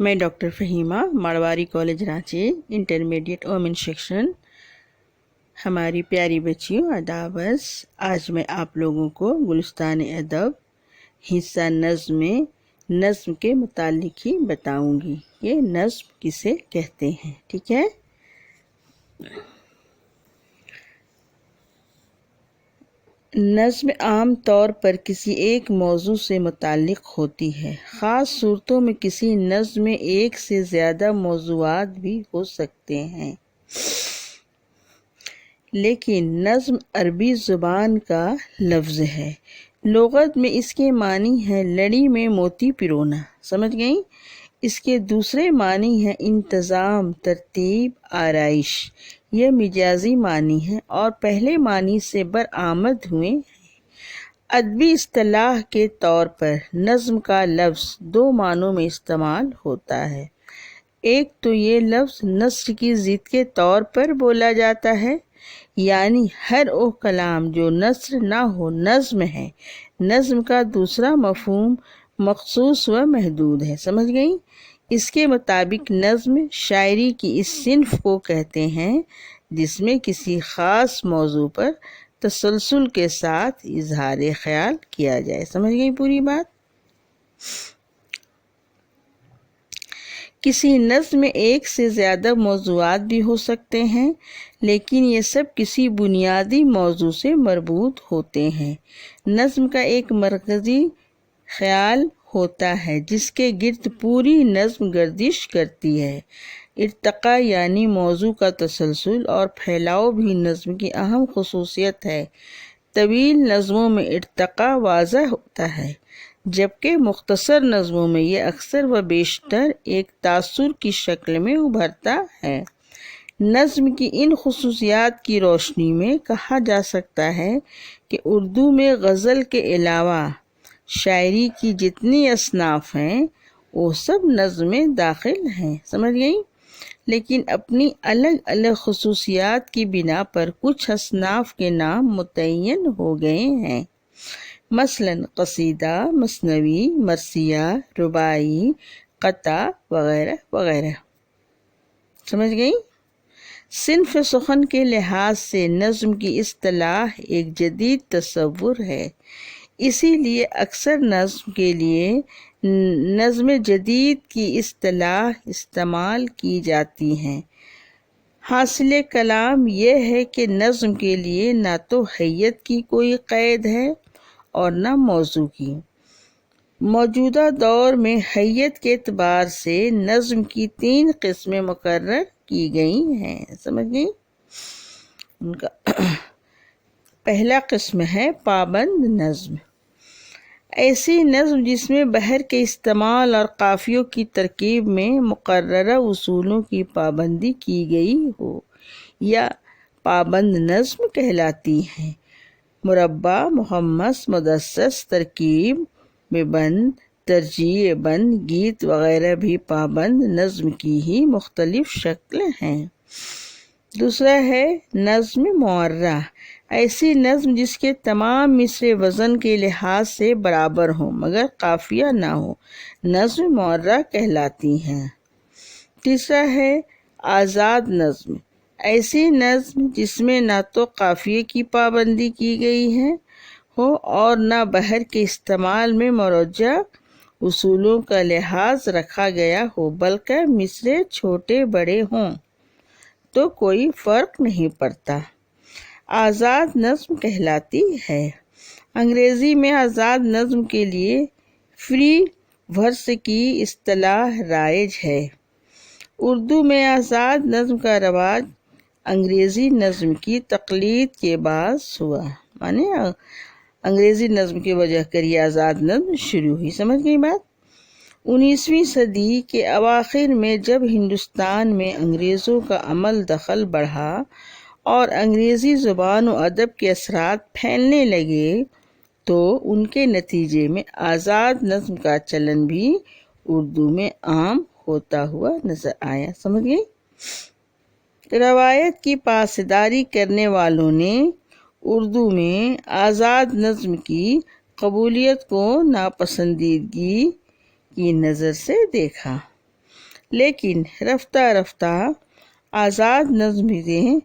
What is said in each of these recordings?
میں doctor Fahima, Marwari college Ranchi, intermediate women section. ہماری پیاری بچیوں، آداب۔ آج میں آپ لوگوں کو گلستان ادب حصہ نظم کے متعلق ہی بتاؤں گی کہ نظم کسے کہتے ہیں، ٹھیک ہے؟ نظم عام طور پر کسی ایک موضوع سے متعلق ہوتی ہے۔ خاص صورتوں میں کسی نظم میں ایک سے زیادہ موضوعات بھی ہو سکتے ہیں، لیکن نظم عربی زبان کا لفظ ہے۔ لغت میں اس کے معنی ہے لڑی میں موتی پرونا، سمجھ گئیں؟ اس کے دوسرے معنی ہے انتظام، ترتیب، آرائش۔ یہ مجازی معنی ہے اور پہلے معنی سے برآمد ہوئے ہیں۔ ادبی اصطلاح کے طور پر نظم کا لفظ دو معنوں میں استعمال ہوتا ہے۔ ایک تو یہ لفظ نثر کی ضد کے طور پر بولا جاتا ہے، یعنی ہر وہ کلام جو نثر نہ ہو نظم ہے۔ نظم کا دوسرا مفہوم مخصوص و محدود ہے، سمجھ گئیں؟ اس کے مطابق نظم شاعری کی اس صنف کو کہتے ہیں جس میں کسی خاص موضوع پر تسلسل کے ساتھ اظہار خیال کیا جائے۔ سمجھ گئی پوری بات؟ کسی نظم میں ایک سے زیادہ موضوعات بھی ہو سکتے ہیں، لیکن یہ سب کسی بنیادی موضوع سے مربوط ہوتے ہیں۔ نظم کا ایک مرکزی خیال ہوتا ہے جس کے گرد پوری نظم گردش کرتی ہے۔ ارتقاء یعنی موضوع کا تسلسل اور پھیلاؤ بھی نظم کی اہم خصوصیت ہے۔ طویل نظموں میں ارتقاء واضح ہوتا ہے، جبکہ مختصر نظموں میں یہ اکثر و بیشتر ایک تاثر کی شکل میں ابھرتا ہے۔ نظم کی ان خصوصیات کی روشنی میں کہا جا سکتا ہے کہ اردو میں غزل کے علاوہ شاعری کی جتنی اصناف ہیں وہ سب نظم میں داخل ہیں، سمجھ گئیں؟ لیکن اپنی الگ الگ خصوصیات کی بنا پر کچھ اصناف کے نام متعین ہو گئے ہیں، مثلاً قصیدہ، مثنوی، مرثیہ، رباعی، قطعہ وغیرہ وغیرہ۔ سمجھ گئیں؟ صنف سخن کے لحاظ سے نظم کی اصطلاح ایک جدید تصور ہے، اسی لیے اکثر نظم کے لیے نظم جدید کی اصطلاح استعمال کی جاتی ہے۔ حاصل کلام یہ ہے کہ نظم کے لیے نہ تو حیت کی کوئی قید ہے اور نہ موضوع کی۔ موجودہ دور میں حیت کے اعتبار سے نظم کی 3 قسمیں مقرر کی گئی ہیں، سمجھ گئی؟ ان کا پہلا قسم ہے پابند نظم۔ ایسی نظم جس میں بحر کے استعمال اور قافیوں کی ترکیب میں مقررہ اصولوں کی پابندی کی گئی ہو، یا پابند نظم کہلاتی ہیں۔ مربع، محمس، مدسس، ترکیب میں بند، ترجیع بند، گیت وغیرہ بھی پابند نظم کی ہی مختلف شکل ہیں۔ دوسرا ہے نظم معرّہ، ایسی نظم جس کے تمام مصرے وزن کے لحاظ سے برابر ہوں مگر قافیہ نہ ہو، نظم معرّہ کہلاتی ہیں۔ تیسرا ہے آزاد نظم، ایسی نظم جس میں نہ تو قافیے کی پابندی کی گئی ہو اور نہ بحر کے استعمال میں مروجہ اصولوں کا لحاظ رکھا گیا ہو، بلکہ مصرے چھوٹے بڑے ہوں تو کوئی فرق نہیں پڑتا، آزاد نظم کہلاتی ہے۔ انگریزی میں آزاد نظم کے لیے فری ورس کی اصطلاح رائج ہے۔ اردو میں آزاد نظم کا رواج انگریزی نظم کی تقلید کے باعث ہوا، مانے انگریزی نظم کی وجہ کر یہ آزاد نظم شروع ہوئی، سمجھ گئی بات؟ 19ویں صدی کے اواخر میں جب ہندوستان میں انگریزوں کا عمل دخل بڑھا اور انگریزی زبان و ادب کے اثرات پھیلنے لگے تو ان کے نتیجے میں آزاد نظم کا چلن بھی اردو میں عام ہوتا ہوا نظر آیا، سمجھ گئی؟ روایت کی پاسداری کرنے والوں نے اردو میں آزاد نظم کی قبولیت کو ناپسندیدگی کی نظر سے دیکھا۔ لیکن رفتہ رفتہ آزاد نظمیں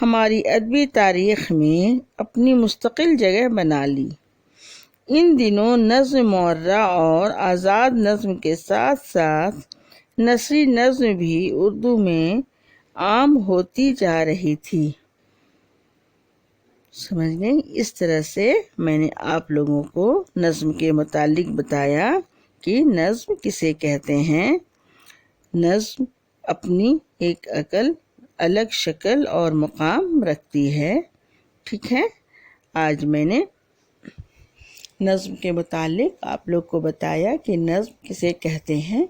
ہماری ادبی تاریخ میں اپنی مستقل جگہ بنا لی۔ ان دنوں نظم معرہ اور آزاد نظم کے ساتھ ساتھ نثری نظم بھی اردو میں عام ہوتی جا رہی تھی۔ سمجھ گئے؟ اس طرح سے میں نے آپ لوگوں کو نظم کے متعلق بتایا کہ نظم کسے کہتے ہیں۔ نظم اپنی ایک الگ شکل اور مقام رکھتی ہے۔ ٹھیک ہے، آج میں نے نظم کے متعلق آپ لوگ کو بتایا کہ نظم کسے کہتے ہیں۔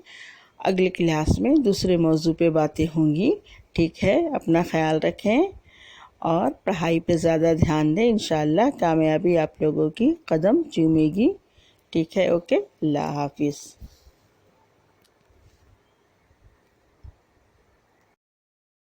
اگلی کلاس میں دوسرے موضوع پہ باتیں ہوں گی۔ ٹھیک ہے، اپنا خیال رکھیں اور پڑھائی پہ زیادہ دھیان دیں۔ انشاءاللہ کامیابی آپ لوگوں کی قدم چومے گی۔ ٹھیک ہے، اوکے، اللہ حافظ۔